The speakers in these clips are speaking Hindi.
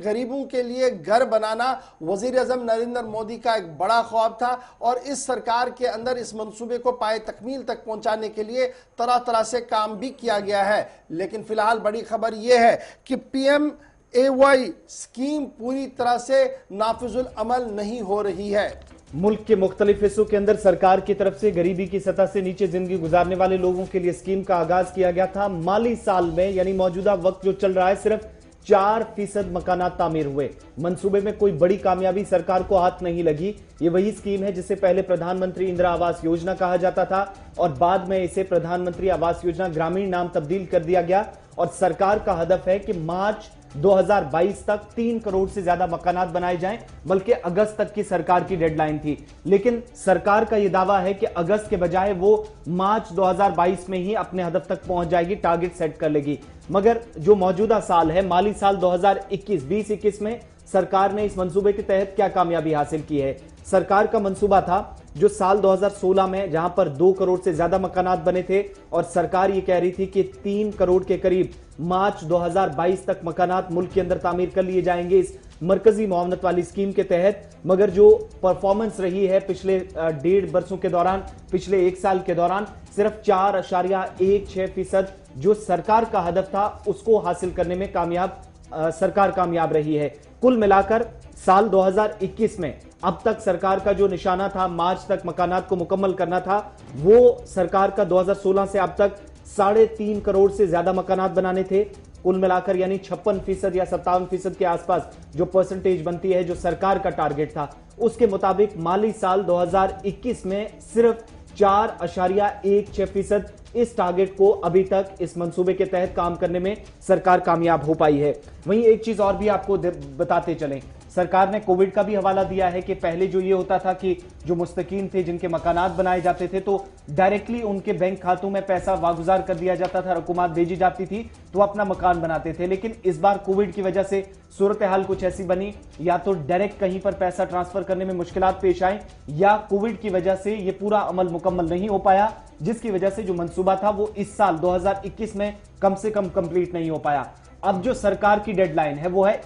गरीबों के लिए घर बनाना वजीर आजम नरेंद्र मोदी का एक बड़ा ख्वाब था और इस सरकार के अंदर इस मंसूबे को पाए तकमील तक पहुंचाने के लिए तरह तरह से काम भी किया गया है। लेकिन फिलहाल बड़ी खबर यह है कि PMAY स्कीम पूरी तरह से नाफिजुल अमल नहीं हो रही है। मुल्क के मुख्तलिफ हिस्सों के अंदर सरकार की तरफ से गरीबी की सतह से नीचे जिंदगी गुजारने वाले लोगों के लिए स्कीम का आगाज किया गया था। माली साल में यानी मौजूदा वक्त जो चल रहा है, सिर्फ 4% मकानात तामीर हुए। मंसूबे में कोई बड़ी कामयाबी सरकार को हाथ नहीं लगी। ये वही स्कीम है जिसे पहले प्रधानमंत्री इंदिरा आवास योजना कहा जाता था और बाद में इसे प्रधानमंत्री आवास योजना ग्रामीण नाम तब्दील कर दिया गया। और सरकार का हदफ है कि मार्च 2022 तक 3 करोड़ से ज्यादा मकानात बनाए जाएं, बल्कि अगस्त तक की सरकार की डेडलाइन थी। लेकिन सरकार का यह दावा है कि अगस्त के बजाय वो मार्च 2022 में ही अपने हदफ तक पहुंच जाएगी, टारगेट सेट कर लेगी। मगर जो मौजूदा साल है, माली साल 2021 में सरकार ने इस मंसूबे के तहत क्या कामयाबी हासिल की है? सरकार का मंसूबा था जो साल 2016 में जहां पर 2 करोड़ से ज्यादा मकानात बने थे और सरकार ये कह रही थी कि 3 करोड़ के करीब मार्च 2022 तक मकानात मुल्क के अंदर तामीर कर लिए जाएंगे इस मरकजी मुआवनत वाली स्कीम के तहत। मगर जो परफॉर्मेंस रही है पिछले 1.5 बरसों के दौरान, पिछले 1 साल के दौरान, सिर्फ 4.16% जो सरकार का हदफ था उसको हासिल करने में सरकार कामयाब रही है। कुल मिलाकर साल 2021 में अब तक सरकार का जो निशाना था मार्च तक मकानात को मुकम्मल करना था, वो सरकार का 2016 से अब तक 3.5 करोड़ से ज्यादा मकानात बनाने थे। कुल मिलाकर यानी 56% या 57% के आसपास जो परसेंटेज बनती है जो सरकार का टारगेट था, उसके मुताबिक माली साल 2021 में सिर्फ 4.16% इस टारगेट को अभी तक इस मंसूबे के तहत काम करने में सरकार कामयाब हो पाई है। वहीं एक चीज और भी आपको बताते चलें, सरकार ने कोविड का भी हवाला दिया है कि पहले जो ये होता था कि जो मुस्तकीन थे जिनके मकानात बनाए जाते थे तो डायरेक्टली उनके बैंक खातों में पैसा वागुजार कर दिया जाता था, रकूमात भेजी जाती थी तो अपना मकान बनाते थे। लेकिन इस बार कोविड की वजह से सूरत हाल कुछ ऐसी बनी, या तो डायरेक्ट कहीं पर पैसा ट्रांसफर करने में मुश्किलात पेश आए या कोविड की वजह से ये पूरा अमल मुकम्मल नहीं हो पाया, जिसकी वजह से जो मंसूबा था वो इस साल 2021 में कम से कम कंप्लीट नहीं हो पाया। अब जो सरकार की डेडलाइन है वो है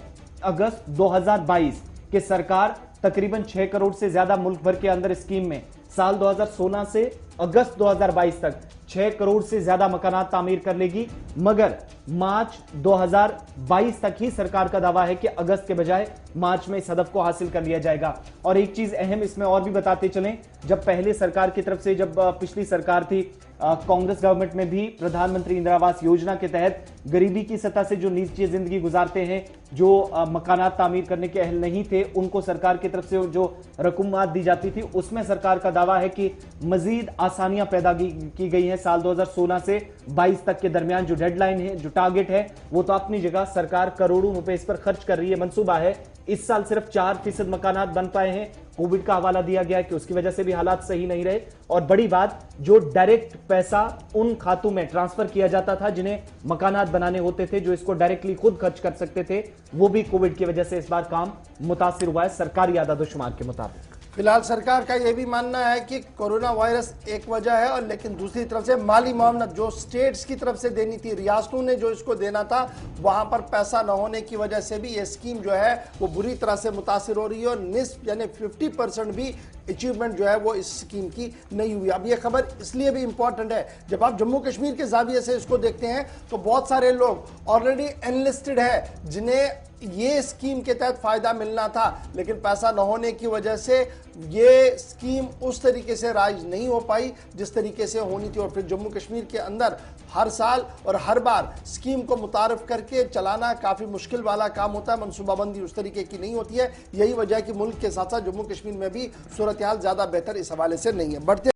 अगस्त 2022 कि सरकार तकरीबन 6 करोड़ से ज्यादा मुल्क भर के अंदर स्कीम में साल 2016 से अगस्त 2022 तक 6 करोड़ से ज्यादा मकानात तामीर कर लेगी। मगर मार्च 2022 तक ही सरकार का दावा है कि अगस्त के बजाय मार्च में इस हदफ को हासिल कर लिया जाएगा। और एक चीज अहम इसमें और भी बताते चलें, जब पहले सरकार की तरफ से जब पिछली सरकार थी कांग्रेस गवर्नमेंट में भी प्रधानमंत्री इंदिरा आवास योजना के तहत गरीबी की सतह से जो नीचे जिंदगी गुजारते हैं, जो मकानात तामीर करने के अहल नहीं थे, उनको सरकार की तरफ से जो रकूमात दी जाती थी उसमें सरकार का दावा है कि मजीद आसानियां पैदा की गई हैं। साल 2016 से 22 तक के दरमियान जो डेडलाइन है, जो टारगेट है, वो तो अपनी जगह सरकार करोड़ों रुपए इस पर खर्च कर रही है। मंसूबा है इस साल सिर्फ 4% मकानात बन पाए हैं। कोविड का हवाला दिया गया कि उसकी वजह से भी हालात सही नहीं रहे। और बड़ी बात, जो डायरेक्ट पैसा उन खातों में ट्रांसफर किया जाता था जिन्हें मकानात बनाने होते थे, जो इसको डायरेक्टली खुद खर्च कर सकते थे, वो भी कोविड की वजह से इस बार काम मुतासिर हुआ है सरकारी आदादोशुमार के मुताबिक। फिलहाल सरकार का यह भी मानना है कि कोरोना वायरस एक वजह है, और लेकिन दूसरी तरफ से माली मामलत जो स्टेट्स की तरफ से देनी थी, रियासतों ने जो इसको देना था, वहां पर पैसा न होने की वजह से भी ये स्कीम जो है वो बुरी तरह से मुतासिर हो रही है और निस्फ यानी 50% भी अचीवमेंट जो है वो इस स्कीम की नहीं हुई। अब ये खबर इसलिए भी इंपॉर्टेंट है, जब आप जम्मू कश्मीर के जाविये से इसको देखते हैं तो बहुत सारे लोग ऑलरेडी एनलिस्टेड है जिन्हें ये स्कीम के तहत फायदा मिलना था, लेकिन पैसा न होने की वजह से ये स्कीम उस तरीके से राइज नहीं हो पाई जिस तरीके से होनी थी। और फिर जम्मू कश्मीर के अंदर हर साल और हर बार स्कीम को मुतारफ करके चलाना काफी मुश्किल वाला काम होता है, मनसूबाबंदी उस तरीके की नहीं होती है। यही वजह है कि मुल्क के साथ साथ जम्मू कश्मीर में भी सूरत हाल ज्यादा बेहतर इस हवाले से नहीं है। बढ़ते